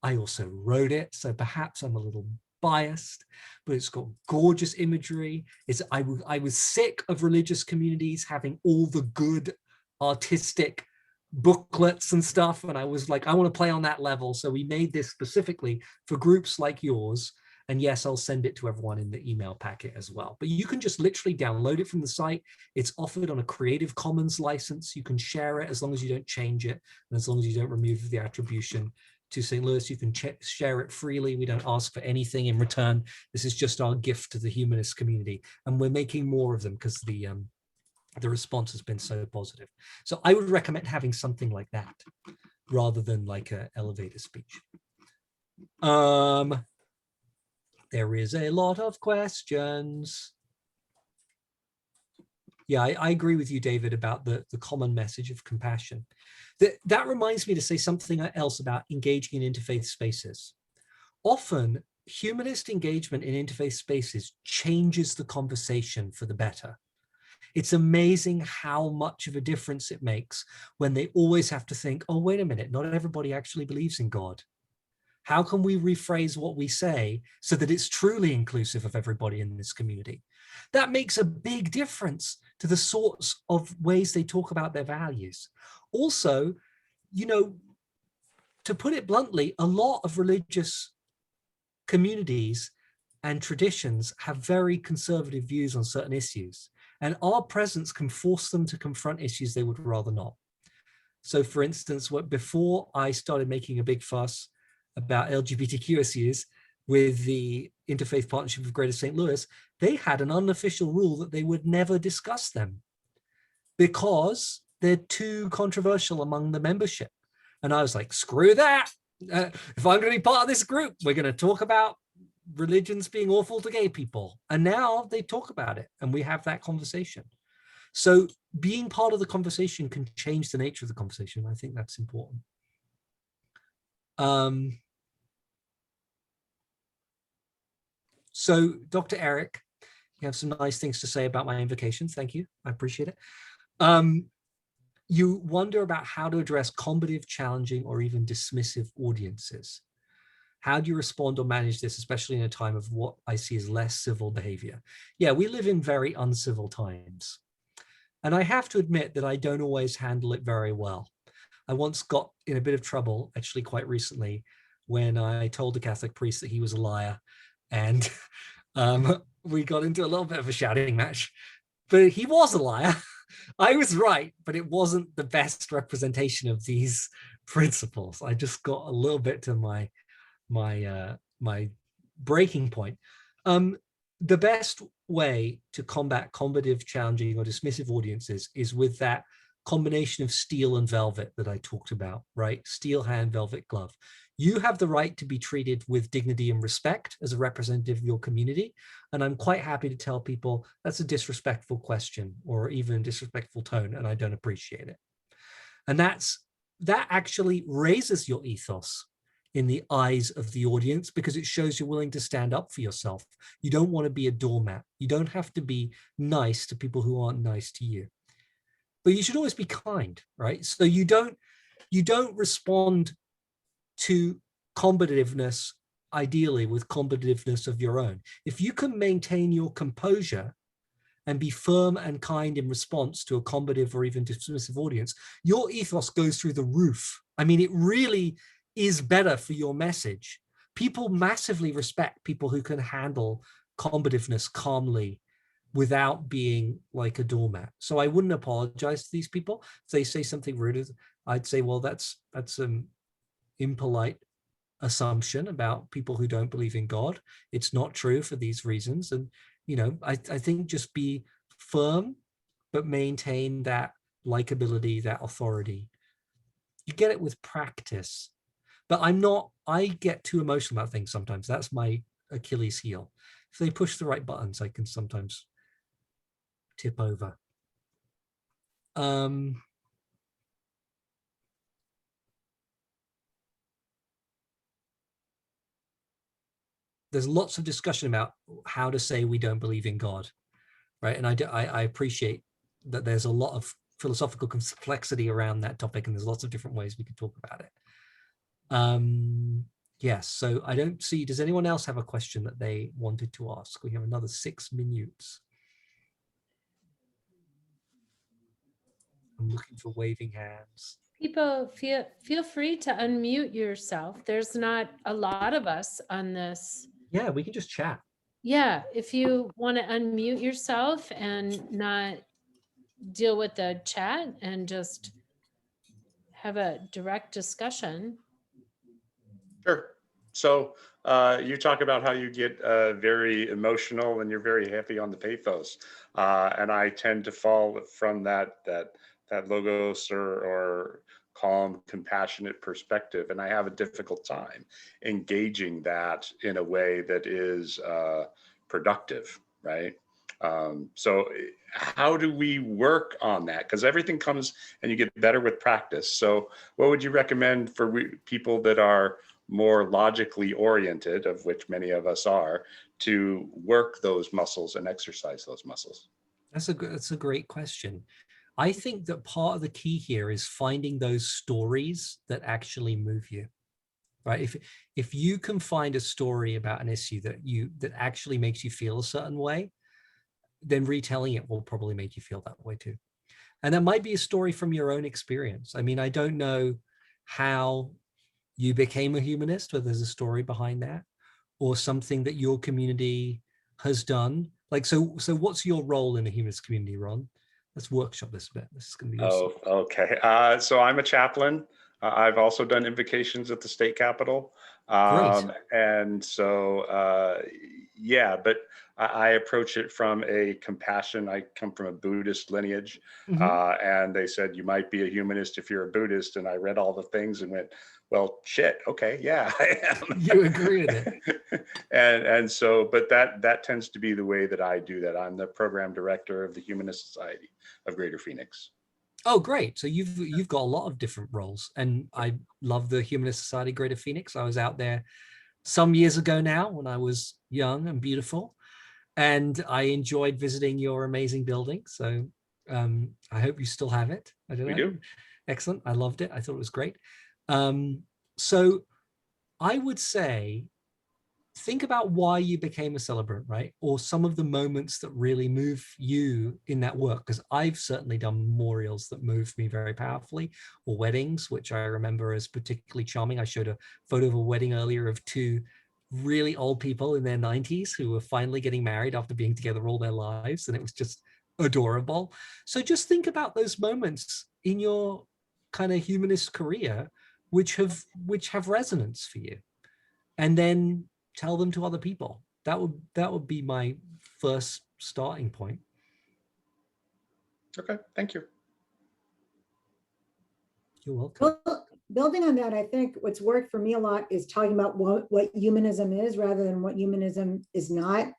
S2: I also wrote it, so perhaps I'm a little biased, but it's got gorgeous imagery. I was sick of religious communities having all the good artistic booklets and stuff, and I was like, I want to play on that level. So we made this specifically for groups like yours. And yes, I'll send it to everyone in the email packet as well. But you can just literally download it from the site. It's offered on a Creative Commons license. You can share it as long as you don't change it, and as long as you don't remove the attribution to St. Louis. You can share it freely. We don't ask for anything in return. This is just our gift to the humanist community, and we're making more of them because the response has been so positive. So I would recommend having something like that rather than like an elevator speech. There is a lot of questions. Yeah, I agree with you, David, about the common message of compassion. That reminds me to say something else about engaging in interfaith spaces. Often, humanist engagement in interfaith spaces changes the conversation for the better. It's amazing how much of a difference it makes when they always have to think, oh, wait a minute, not everybody actually believes in God. How can we rephrase what we say so that it's truly inclusive of everybody in this community? That makes a big difference to the sorts of ways they talk about their values. Also, you know, to put it bluntly, a lot of religious communities and traditions have very conservative views on certain issues, and our presence can force them to confront issues they would rather not. So for instance, before I started making a big fuss about LGBTQ issues with the Interfaith Partnership of Greater St. Louis, they had an unofficial rule that they would never discuss them because they're too controversial among the membership. And I was like, screw that. If I'm going to be part of this group, we're going to talk about religions being awful to gay people. And now they talk about it and we have that conversation. So being part of the conversation can change the nature of the conversation. I think that's important. So Dr. Eric, you have some nice things to say about my invocation. Thank you. I appreciate it. You wonder about how to address combative, challenging, or even dismissive audiences. How do you respond or manage this, especially in a time of what I see as less civil behavior? Yeah, we live in very uncivil times. And I have to admit that I don't always handle it very well. I once got in a bit of trouble, actually quite recently, when I told the Catholic priest that he was a liar. And we got into a little bit of a shouting match, but he was a liar. I was right, but it wasn't the best representation of these principles. I just got a little bit to my breaking point. The best way to combat combative, challenging, or dismissive audiences is with that combination of steel and velvet that I talked about, right? Steel hand, velvet glove. You have the right to be treated with dignity and respect as a representative of your community. And I'm quite happy to tell people that's a disrespectful question or even a disrespectful tone, and I don't appreciate it. And that actually raises your ethos in the eyes of the audience because it shows you're willing to stand up for yourself. You don't want to be a doormat. You don't have to be nice to people who aren't nice to you. But you should always be kind, right? So you don't respond to combativeness, ideally with combativeness of your own. If you can maintain your composure and be firm and kind in response to a combative or even dismissive audience, your ethos goes through the roof. I mean, it really is better for your message. People massively respect people who can handle combativeness calmly without being like a doormat. So I wouldn't apologize to these people. If they say something rude, I'd say, well, that's an impolite assumption about people who don't believe in God. It's not true for these reasons. And, you know, I think just be firm, but maintain that likability, that authority. You get it with practice. But I get too emotional about things sometimes. That's my Achilles heel. If they push the right buttons, I can sometimes tip over. There's lots of discussion about how to say we don't believe in God, right? And I appreciate that there's a lot of philosophical complexity around that topic, and there's lots of different ways we could talk about it. Yes, so I don't see, does anyone else have a question that they wanted to ask? We have another 6 minutes. I'm looking for waving hands.
S11: People, feel free to unmute yourself. There's not a lot of us on this.
S2: Yeah, we can just chat.
S11: Yeah, if you want to unmute yourself and not deal with the chat and just have a direct discussion.
S12: Sure. So you talk about how you get very emotional and you're very happy on the pathos. And I tend to fall from that logos or calm, compassionate perspective. And I have a difficult time engaging that in a way that is productive, right? So how do we work on that? Because everything comes and you get better with practice. So what would you recommend for people that are more logically oriented, of which many of us are, to work those muscles and exercise those muscles?
S2: That's a great question. I think that part of the key here is finding those stories that actually move you, right? If you can find a story about an issue that actually makes you feel a certain way, then retelling it will probably make you feel that way too. And that might be a story from your own experience. I mean, I don't know how you became a humanist, whether there's a story behind that, or something that your community has done. Like, so what's your role in the humanist community, Ron? Let's workshop this a bit. This is going to be awesome.
S12: Oh, okay. So I'm a chaplain. I've also done invocations at the state capitol. And so, yeah, but I approach it from a compassion. I come from a Buddhist lineage. And they said, you might be a humanist if you're a Buddhist. And I read all the things and went, well, shit, okay, yeah, I am.
S2: You agree with it.
S12: and so, but that tends to be the way that I do that. I'm the program director of the Humanist Society of Greater Phoenix.
S2: Oh, great. So you've got a lot of different roles, and I love the Humanist Society Greater Phoenix. I was out there some years ago now when I was young and beautiful, and I enjoyed visiting your amazing building. So I hope you still have it. I don't know. We do. Excellent. I loved it. I thought it was great. So I would say, think about why you became a celebrant, right? Or some of the moments that really move you in that work, because I've certainly done memorials that moved me very powerfully, or weddings, which I remember as particularly charming. I showed a photo of a wedding earlier of two really old people in their 90s who were finally getting married after being together all their lives, and it was just adorable. So just think about those moments in your kind of humanist career which have resonance for you, and then tell them to other people. That would be my first starting point.
S12: Okay, thank you.
S2: You're welcome.
S13: Well, building on that, I think what's worked for me a lot is talking about what humanism is rather than what humanism is not.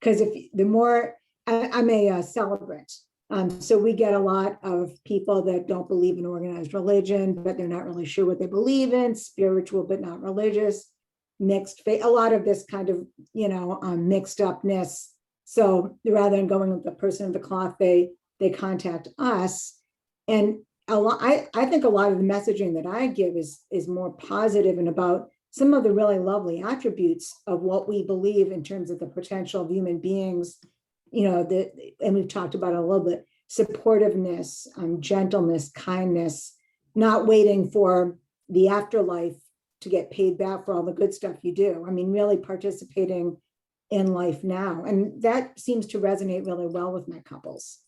S13: Because I'm a celebrant. So we get a lot of people that don't believe in organized religion, but they're not really sure what they believe in, spiritual but not religious, mixed faith, a lot of this kind of, mixed upness. So rather than going with the person of the cloth, they contact us. And I think a lot of the messaging that I give is more positive and about some of the really lovely attributes of what we believe in terms of the potential of human beings. And we've talked about it a little bit, supportiveness, gentleness, kindness, not waiting for the afterlife to get paid back for all the good stuff you do. I mean, really participating in life now. And that seems to resonate really well with my couples.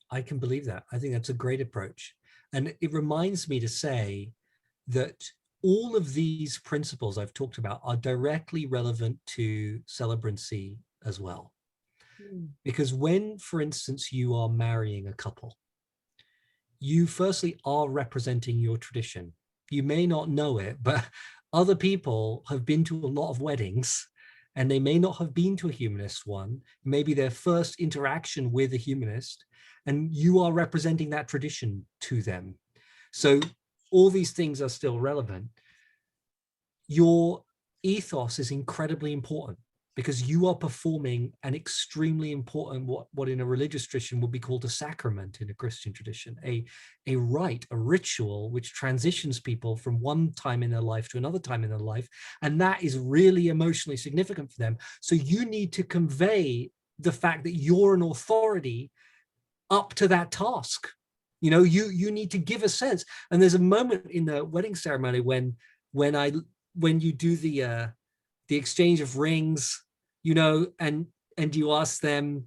S2: I can believe that. I think that's a great approach. And it reminds me to say that all of these principles I've talked about are directly relevant to celebrancy as well. Because when, for instance, you are marrying a couple, you firstly are representing your tradition. You may not know it, but other people have been to a lot of weddings and they may not have been to a humanist one, maybe their first interaction with a humanist, and you are representing that tradition to them. So all these things are still relevant. Your ethos is incredibly important, because you are performing an extremely important, what in a religious tradition would be called a sacrament in a Christian tradition, a rite, a ritual, which transitions people from one time in their life to another time in their life. And that is really emotionally significant for them. So you need to convey the fact that you're an authority up to that task. You need to give a sense. And there's a moment in the wedding ceremony when you do the exchange of rings, and you ask them,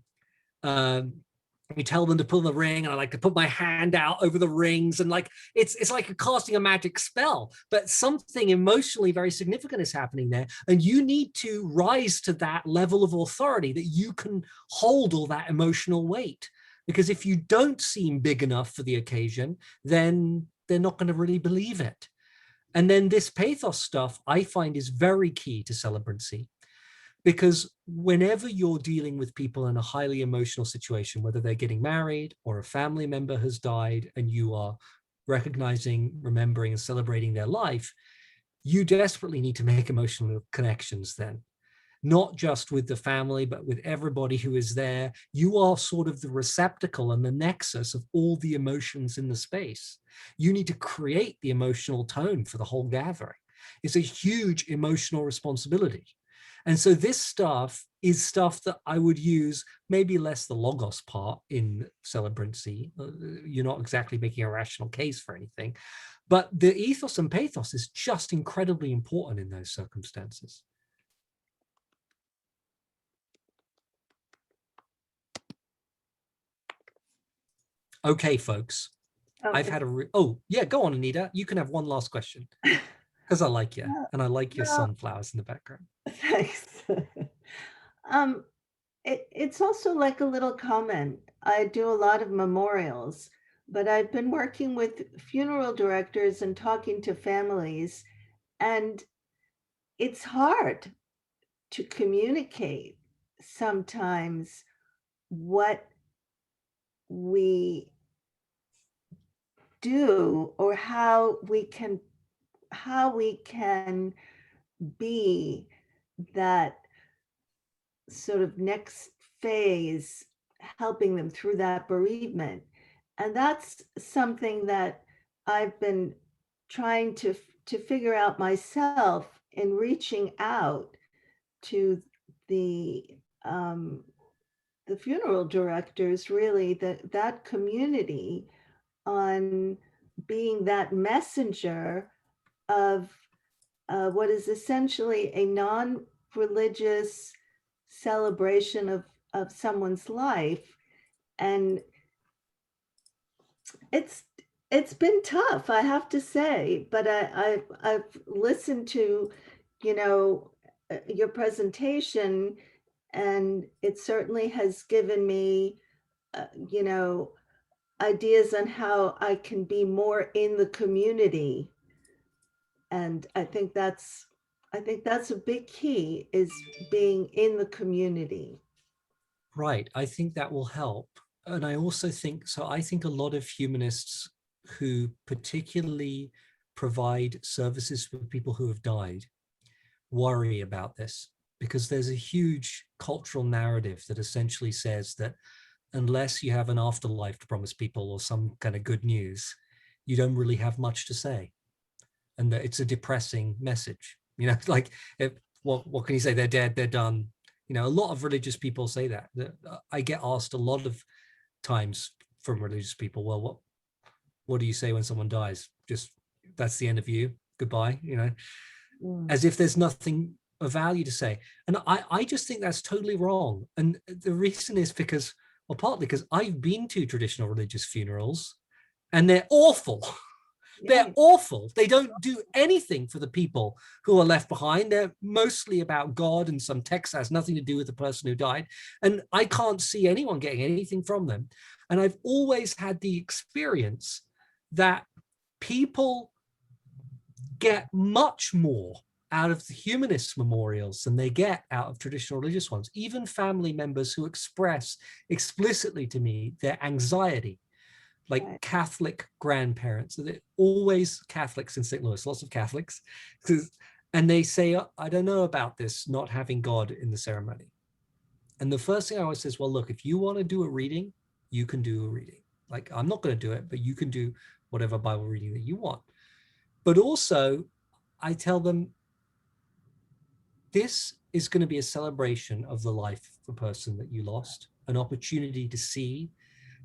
S2: you tell them to pull the ring, and I like to put my hand out over the rings, and it's like casting a magic spell, but something emotionally very significant is happening there, and you need to rise to that level of authority that you can hold all that emotional weight. Because if you don't seem big enough for the occasion, then they're not going to really believe it. And then this pathos stuff I find is very key to celebrancy, Because whenever you're dealing with people in a highly emotional situation, whether they're getting married or a family member has died and you are recognizing, remembering, and celebrating their life, you desperately need to make emotional connections then. Not just with the family, but with everybody who is there. You are sort of the receptacle and the nexus of all the emotions in the space. You need to create the emotional tone for the whole gathering. It's a huge emotional responsibility. And so this stuff is stuff that I would use, maybe less the logos part in celebrancy. You're not exactly making a rational case for anything, but the ethos and pathos is just incredibly important in those circumstances. Okay, folks, I've had oh, yeah, go on, Anita. You can have one last question because I like you and I like your sunflowers in the background.
S10: Thanks. It's also like a little comment. I do a lot of memorials, but I've been working with funeral directors and talking to families, and it's hard to communicate sometimes what we do or how we can be that sort of next phase, helping them through that bereavement. And that's something that I've been trying to figure out myself in reaching out to the funeral directors, really, that community, on being that messenger of what is essentially a non-religious celebration of someone's life. And it's been tough, I have to say, but I've listened to, your presentation, and it certainly has given me, ideas on how I can be more in the community. And I think that's a big key, is being in the community.
S2: Right. I think that will help. And I also think, so I think a lot of humanists who particularly provide services for people who have died worry about this, because there's a huge cultural narrative that essentially says that unless you have an afterlife to promise people or some kind of good news, you don't really have much to say. And that it's a depressing message, like, what can you say? They're dead, they're done. A lot of religious people say that. I get asked a lot of times from religious people, well, what do you say when someone dies? Just, that's the end of you, goodbye, as if there's nothing of value to say. And I just think that's totally wrong. And the reason is because, well, partly because I've been to traditional religious funerals and they're awful. They're awful. They don't do anything for the people who are left behind. They're mostly about God and some text that has nothing to do with the person who died. And I can't see anyone getting anything from them. And I've always had the experience that people get much more out of the humanist memorials than they get out of traditional religious ones. Even family members who express explicitly to me their anxiety, like Catholic grandparents, they're always Catholics in St. Louis, lots of Catholics, and they say, I don't know about this, not having God in the ceremony. And the first thing I always say is, well, look, if you want to do a reading, you can do a reading. Like, I'm not going to do it, but you can do whatever Bible reading that you want. But also, I tell them, this is going to be a celebration of the life of the person that you lost, an opportunity to see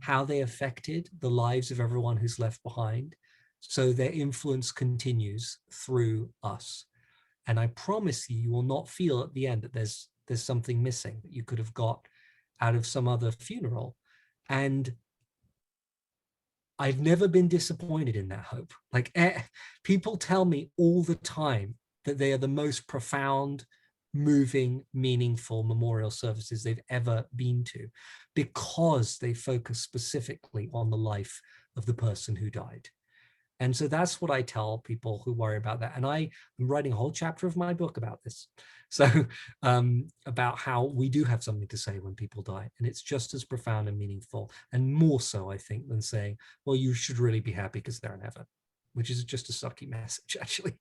S2: how they affected the lives of everyone who's left behind, so their influence continues through us. And I promise you, you will not feel at the end that there's something missing that you could have got out of some other funeral. And I've never been disappointed in that hope. Like, people tell me all the time that they are the most profound, moving, meaningful memorial services they've ever been to, because they focus specifically on the life of the person who died. And so that's what I tell people who worry about that. And I am writing a whole chapter of my book about this. So about how we do have something to say when people die. And it's just as profound and meaningful, and more so, I think, than saying, well, you should really be happy because they're in heaven, which is just a sucky message, actually.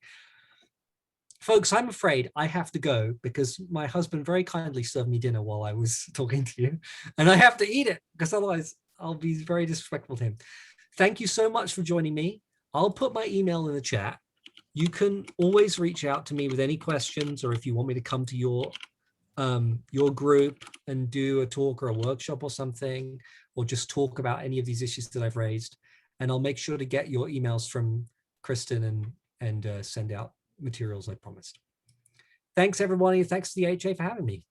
S2: Folks, I'm afraid I have to go because my husband very kindly served me dinner while I was talking to you. And I have to eat it because otherwise I'll be very disrespectful to him. Thank you so much for joining me. I'll put my email in the chat. You can always reach out to me with any questions, or if you want me to come to your group and do a talk or a workshop or something, or just talk about any of these issues that I've raised. And I'll make sure to get your emails from Kristen and send out materials I promised. Thanks everybody. Thanks to the HA for having me.